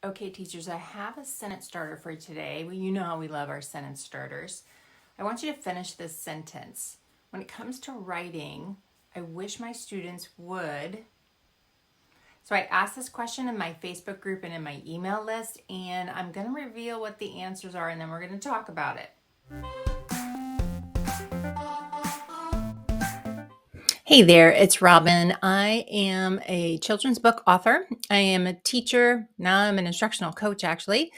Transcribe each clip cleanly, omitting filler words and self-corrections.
Okay, teachers, I have a sentence starter for today. Well, you know how we love our sentence starters. I want you to finish this sentence. When it comes to writing, I wish my students would. So I asked this question in my Facebook group and in my email list, and I'm going to reveal what the answers are, and then we're going to talk about it. Hey there, it's Robin. I am a children's book author. I am a teacher. Now I'm an instructional coach, actually.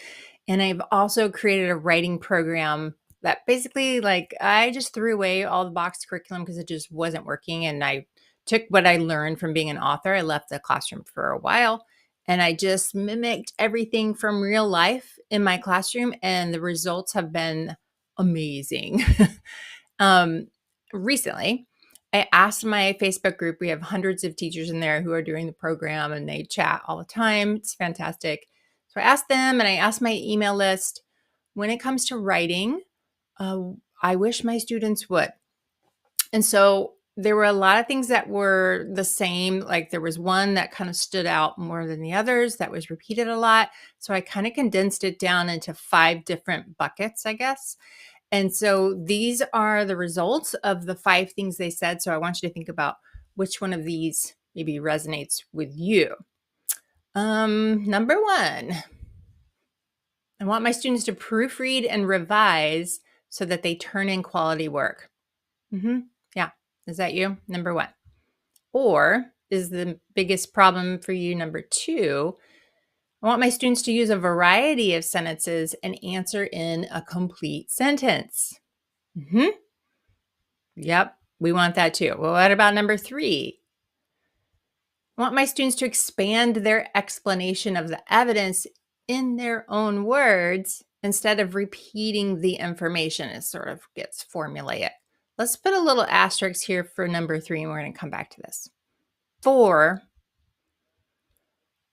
And I've also created a writing program that basically, I just threw away all the boxed curriculum because it just wasn't working. And I took what I learned from being an author. I left the classroom for a while and I just mimicked everything from real life in my classroom. And the results have been amazing. Recently, I asked my Facebook group, we have hundreds of teachers in there who are doing the program and they chat all the time. It's fantastic. So I asked them and I asked my email list, when it comes to writing, I wish my students would. And so there were a lot of things that were the same. Like there was one that kind of stood out more than the others that was repeated a lot. So I kind of condensed it down into 5 different buckets, I guess. And so these are the results of the 5 things they said. So I want you to think about which one of these maybe resonates with you. Number 1, I want my students to proofread and revise so that they turn in quality work. Yeah, is that you? Number 1. Or is the biggest problem for you number 2? I want my students to use a variety of sentences and answer in a complete sentence. Yep, we want that too. Well, what about number 3? I want my students to expand their explanation of the evidence in their own words instead of repeating the information. It sort of gets formulaic. Let's put a little asterisk here for number 3, and we're going to come back to this. 4,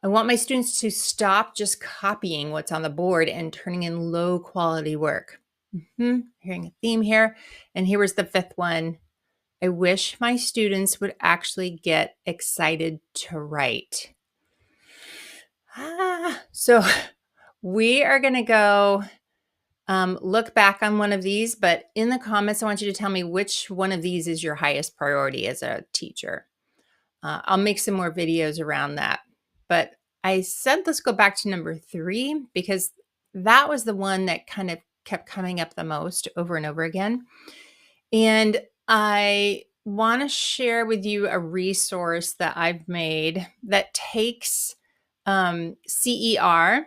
I want my students to stop just copying what's on the board and turning in low quality work. Hearing a theme here. And here was the 5th one. I wish my students would actually get excited to write. So we are going to go look back on one of these, but in the comments, I want you to tell me which one of these is your highest priority as a teacher. I'll make some more videos around that. But I said let's go back to number 3 because that was the one that kind of kept coming up the most over and over again. And I want to share with you a resource that I've made that takes CER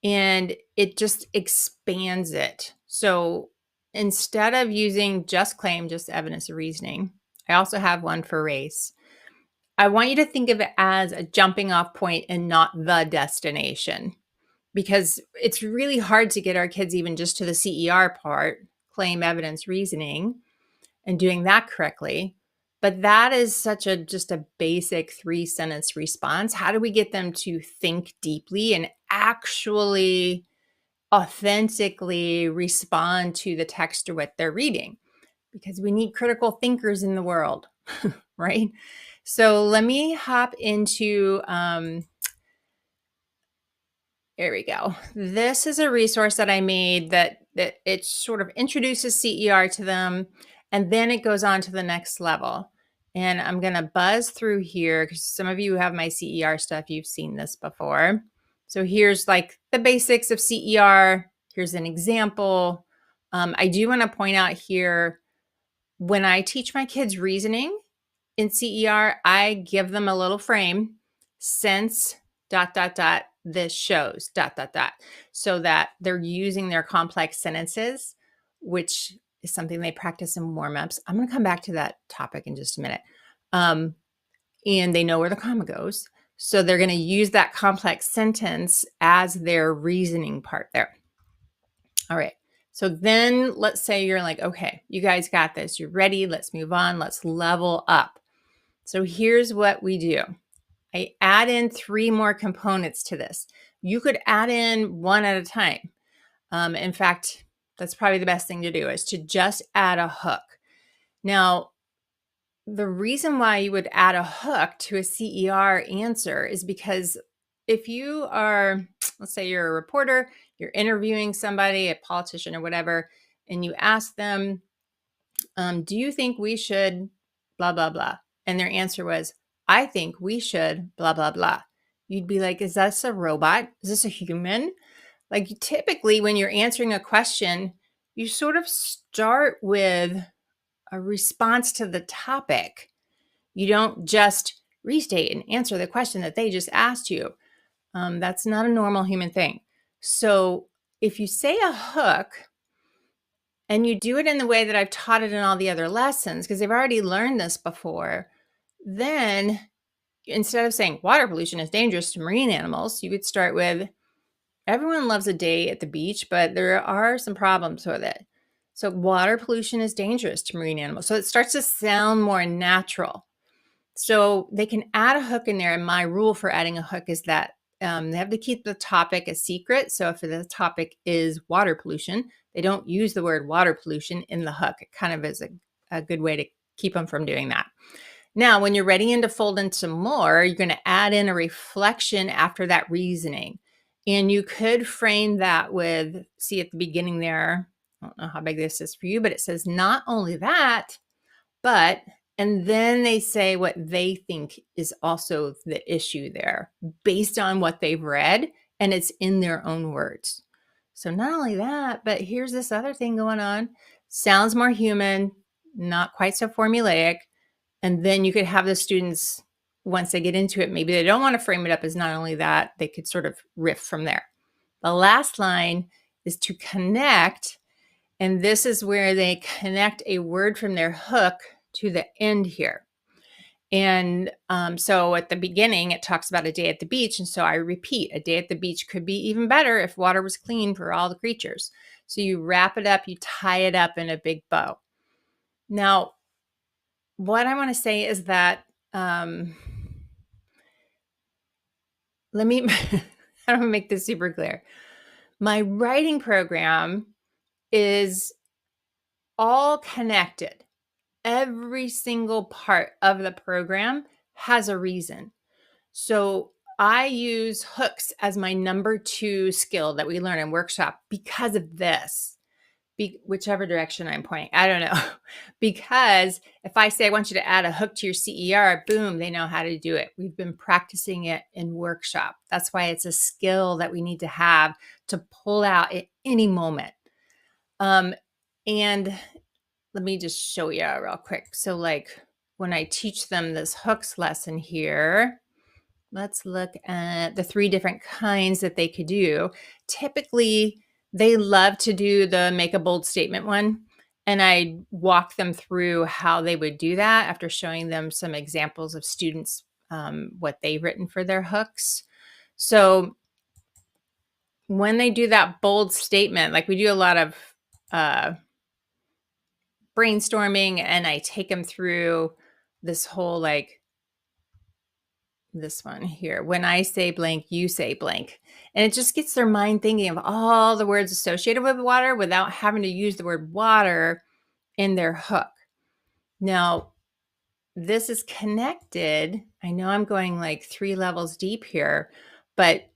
and it just expands it. So instead of using just claim, just evidence of reasoning, I also have one for race. I want you to think of it as a jumping off point and not the destination, because it's really hard to get our kids even just to the CER part, claim, evidence, reasoning, and doing that correctly. But that is such a just a basic 3-sentence response. How do we get them to think deeply and actually authentically respond to the text or what they're reading? Because we need critical thinkers in the world, right? So let me hop into, here we go. This is a resource that I made that it sort of introduces CER to them, and then it goes on to the next level. And I'm going to buzz through here because some of you who have my CER stuff, you've seen this before. So here's like the basics of CER. Here's an example. I do want to point out here, when I teach my kids reasoning in CER, I give them a little frame, since ... this shows ... so that they're using their complex sentences, which is something they practice in warm-ups. I'm going to come back to that topic in just a minute. And they know where the comma goes. So they're going to use that complex sentence as their reasoning part there. All right. So then let's say you're like, okay, you guys got this. You're ready. Let's move on. Let's level up. So here's what we do. I add in 3 more components to this. You could add in 1 at a time. In fact, that's probably the best thing to do, is to just add a hook. Now, the reason why you would add a hook to a CER answer is because if you are, Let's say you're a reporter, you're interviewing somebody, a politician or whatever, and you ask them, do you think we should blah, blah, blah? And their answer was, I think we should blah, blah, blah. You'd be like, is this a robot? Is this a human? Like typically when you're answering a question, you sort of start with a response to the topic. You don't just restate and answer the question that they just asked you. That's not a normal human thing. So if you say a hook and you do it in the way that I've taught it in all the other lessons, because they've already learned this before, then instead of saying water pollution is dangerous to marine animals, you could start with, everyone loves a day at the beach, but there are some problems with it. So water pollution is dangerous to marine animals. So it starts to sound more natural. So they can add a hook in there. And my rule for adding a hook is that they have to keep the topic a secret. So if the topic is water pollution, they don't use the word water pollution in the hook. It kind of is a good way to keep them from doing that. Now, when you're ready to fold into more, you're going to add in a reflection after that reasoning. And you could frame that with, see at the beginning there, I don't know how big this is for you, but it says not only that, but, and then they say what they think is also the issue there based on what they've read, and it's in their own words. So not only that, but here's this other thing going on. Sounds more human, not quite so formulaic. And then you could have the students, once they get into it, maybe they don't want to frame it up as not only that, they could sort of riff from there. The last line is to connect. And this is where they connect a word from their hook to the end here. And so at the beginning, it talks about a day at the beach. And so I repeat, a day at the beach could be even better if water was clean for all the creatures. So you wrap it up, you tie it up in a big bow. Now, what I want to say is that, let me, I don't make this super clear. My writing program is all connected. Every single part of the program has a reason. So I use hooks as my number 2 skill that we learn in workshop because of this. Whichever direction I'm pointing, I don't know. Because if I say I want you to add a hook to your CER, boom, they know how to do it. We've been practicing it in workshop. That's why it's a skill that we need to have to pull out at any moment. And let me just show you real quick. So like when I teach them this hooks lesson here, let's look at the 3 different kinds that they could do. Typically, they love to do the make a bold statement one. And I walk them through how they would do that after showing them some examples of students, what they've written for their hooks. So when they do that bold statement, like we do a lot of brainstorming, and I take them through this whole like, this one here, when I say blank, you say blank. And it just gets their mind thinking of all the words associated with water without having to use the word water in their hook. Now, this is connected. I know I'm going like 3 levels deep here, but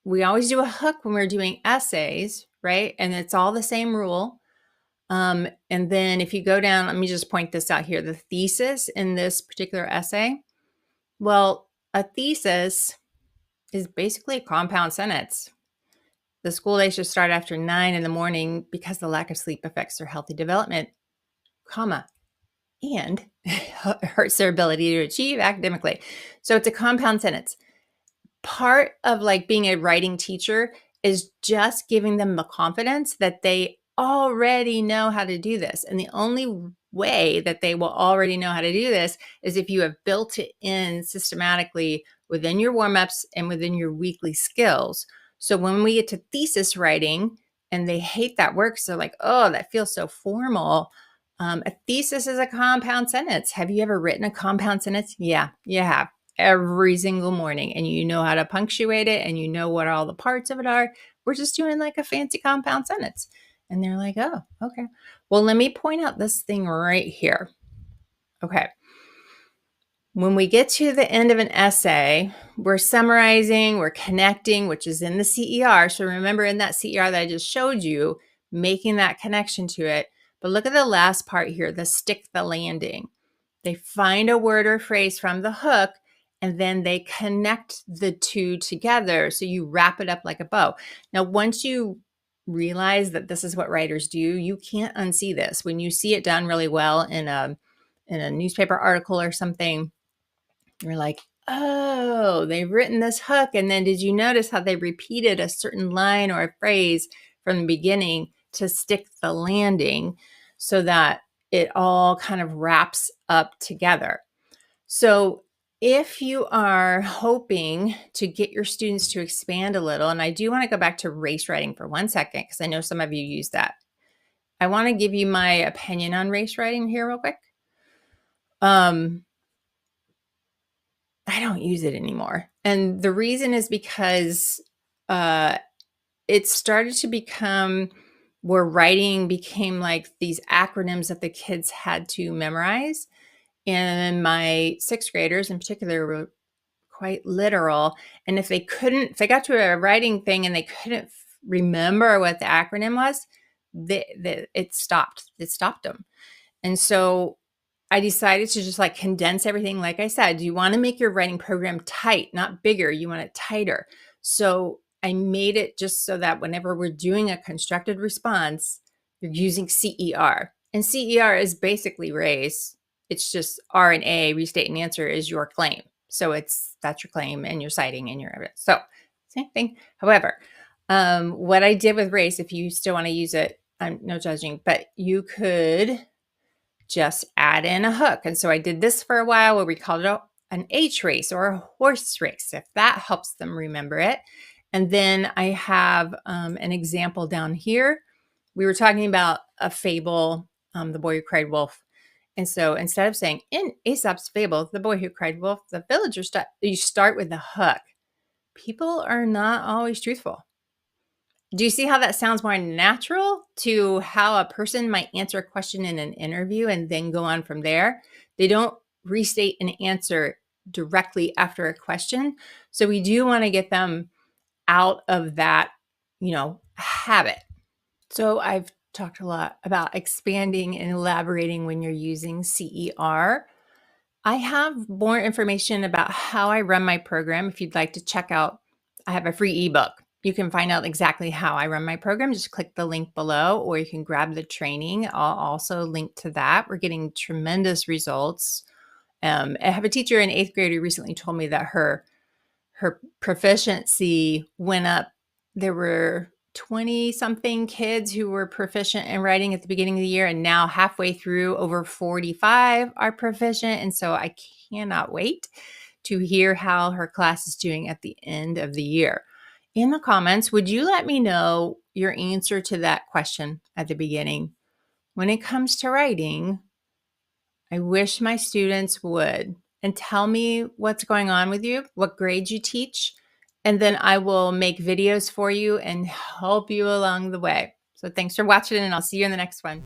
we always do a hook when we're doing essays, right? And it's all the same rule. And then if you go down, let me just point this out here, the thesis in this particular essay. Well, a thesis is basically a compound sentence. The school day should start after 9 in the morning because the lack of sleep affects their healthy development, comma, and hurts their ability to achieve academically. So it's a compound sentence. Part of like being a writing teacher is just giving them the confidence that they already know how to do this. And the only way that they will already know how to do this is if you have built it in systematically within your warm-ups and within your weekly skills. So when we get to thesis writing and they hate that word, so like, oh, that feels so formal. A thesis is a compound sentence. Have you ever written a compound sentence? Yeah, you have. Every single morning, and you know how to punctuate it, and you know what all the parts of it are. We're just doing like a fancy compound sentence. And they're like, oh, okay. Well, let me point out this thing right here. Okay. When we get to the end of an essay, we're summarizing, we're connecting, which is in the CER. So remember in that CER that I just showed you, making that connection to it. But look at the last part here, the stick the landing. They find a word or phrase from the hook, and then they connect the two together. So you wrap it up like a bow. Now, once you realize that this is what writers do, you can't unsee this. When you see it done really well in a newspaper article or something, you're like, oh, they've written this hook. And then did you notice how they repeated a certain line or a phrase from the beginning to stick the landing so that it all kind of wraps up together? So if you are hoping to get your students to expand a little, and I do want to go back to race writing for 1 second, because I know some of you use that. I want to give you my opinion on race writing here real quick. I don't use it anymore. And the reason is because it started to become where writing became like these acronyms that the kids had to memorize. And my sixth graders in particular were quite literal. And if they got to a writing thing and they couldn't remember what the acronym was, it stopped. It stopped them. And so I decided to just like condense everything. Like I said, you want to make your writing program tight, not bigger. You want it tighter. So I made it just so that whenever we're doing a constructed response, you're using CER. And CER is basically race. It's just R and A, restate and answer, is your claim. So that's your claim and your citing and your evidence. So same thing. However, what I did with race, if you still want to use it, I'm no judging, but you could just add in a hook. And so I did this for a while where we called it an H race or a horse race, if that helps them remember it. And then I have an example down here. We were talking about a fable, The Boy Who Cried Wolf. And so instead of saying, in Aesop's fable, The Boy Who Cried Wolf, the villager you start with the hook. People are not always truthful. Do you see how that sounds more natural to how a person might answer a question in an interview and then go on from there? They don't restate an answer directly after a question. So we do want to get them out of that, habit. So I've talked a lot about expanding and elaborating when you're using CER. I have more information about how I run my program. If you'd like to check out, I have a free ebook. You can find out exactly how I run my program. Just click the link below, or you can grab the training. I'll also link to that. We're getting tremendous results. I have a teacher in 8th grade who recently told me that her proficiency went up. There were 20 something kids who were proficient in writing at the beginning of the year, and now halfway through, over 45 are proficient. And so I cannot wait to hear how her class is doing at the end of the year. In the comments, would you let me know your answer to that question at the beginning? When it comes to writing, I wish my students would, and tell me what's going on with you, what grade you teach, and then I will make videos for you and help you along the way. So thanks for watching, and I'll see you in the next one.